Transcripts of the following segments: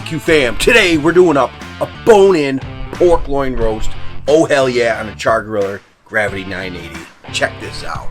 barbecue fam. Today we're doing up a bone-in pork loin roast. Oh hell yeah, on a Char griller, Gravity 980. Check this out.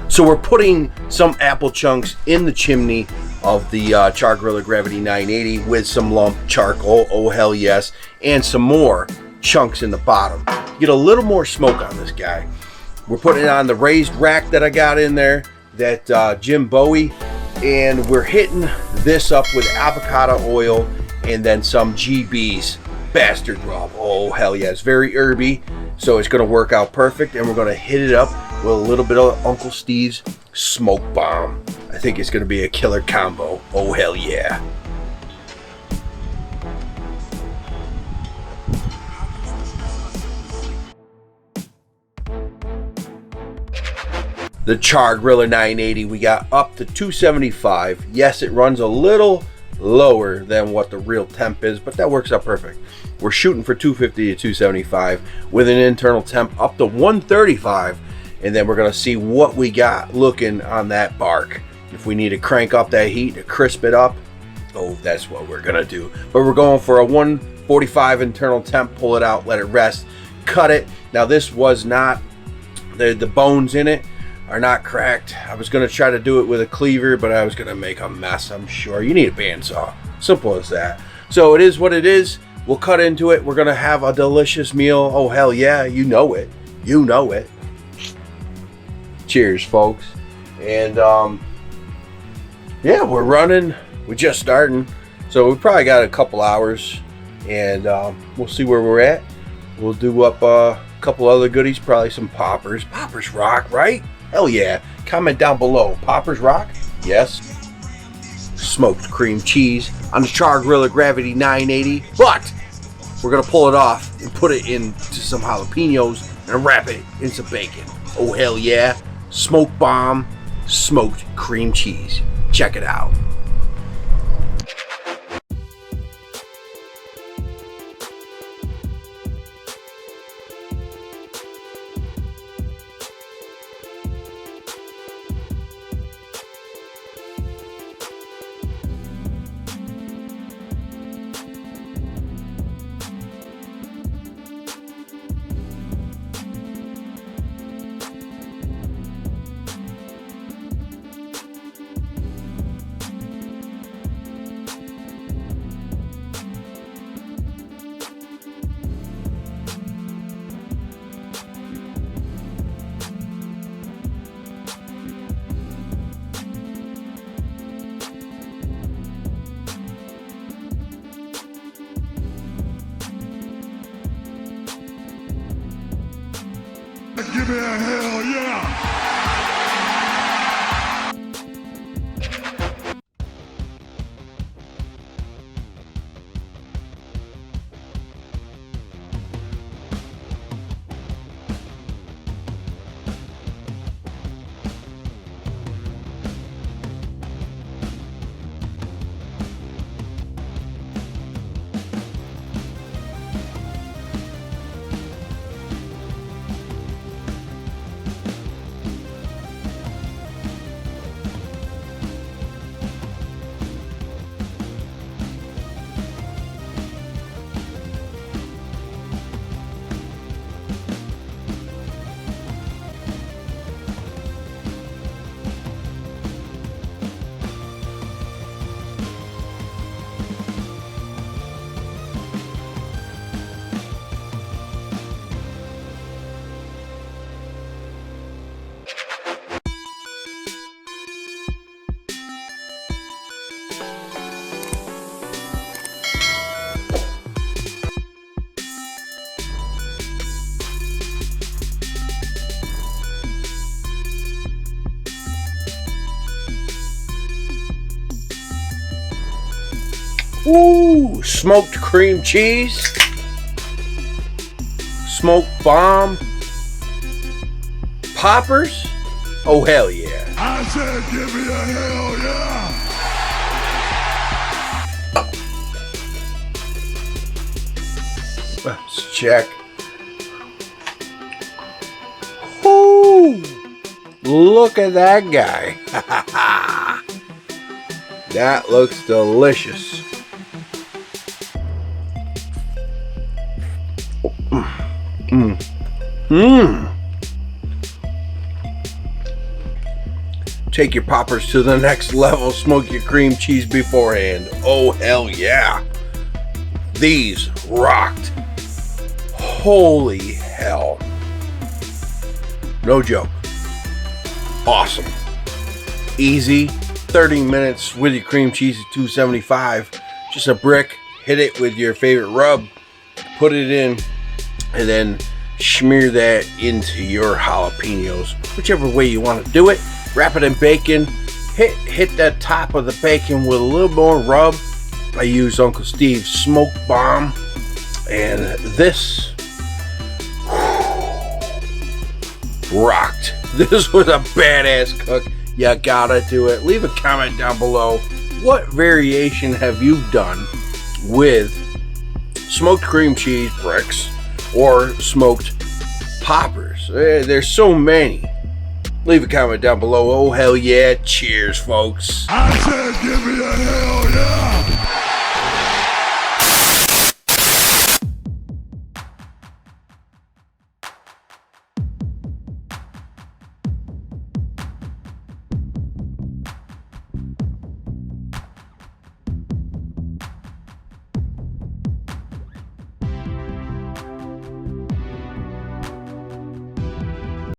So we're putting some apple chunks in the chimney of the Char griller Gravity 980 with some lump charcoal, oh hell yes, and some more chunks in the bottom. Get a little more smoke on this guy. We're putting it on the raised rack that I got in there, that Jim Bowie, and we're hitting this up with avocado oil and then some GB's bastard rub. Oh hell yeah, it's very herby, so it's gonna work out perfect, and we're gonna hit it up with a little bit of Uncle Steve's smoke bomb. I think it's gonna be a killer combo. Oh hell yeah. The Char griller 980, we got up to 275. Yes, it runs a little lower than what the real temp is, but that works out perfect. We're shooting for 250 to 275 with an internal temp up to 135, and then we're gonna see what we got looking on that bark. If we need to crank up that heat to crisp it up, oh, that's what we're gonna do. But we're going for a 145 internal temp, pull it out, let it rest, cut it. Now this was not, the bones in it are not cracked. I was gonna try to do it with a cleaver, but I was gonna make a mess, I'm sure. You need a bandsaw, simple as that. So it is what it is. We'll cut into it. We're gonna have a delicious meal. Oh hell yeah, you know it. You know it. Cheers, folks. And yeah, we're running. We're just starting. So we probably got a couple hours, and we'll see where we're at. We'll do up a couple other goodies, probably some poppers. Poppers rock, right? Hell yeah. Comment down below. Poppers rock? Yes. Smoked cream cheese on the Char griller Gravity 980. But we're going to pull it off and put it into some jalapenos and wrap it in some bacon. Oh hell yeah. Smoke bomb, smoked cream cheese. Check it out. Give me a hell yeah! Ooh, smoked cream cheese, smoked bomb, poppers. Oh hell yeah. I said give me a hell Let's check. Whoo! Look at that guy. That looks delicious. Take your poppers to the next level. Smoke your cream cheese beforehand. Oh, hell yeah. These rocked. Holy hell. No joke. Awesome. Easy. 30 minutes with your cream cheese at 275. Just a brick. Hit it with your favorite rub. Put it in. And then smear that into your jalapenos. Whichever way you want to do it. Wrap it in bacon. Hit that top of the bacon with a little more rub. I use Uncle Steve's Smoke Bomb. And this rocked. This was a badass cook. You gotta do it. Leave a comment down below. What variation have you done with smoked cream cheese bricks or smoked poppers? There's so many. Leave a comment down below. Oh, hell yeah. Cheers, folks. I said give me a hell yeah.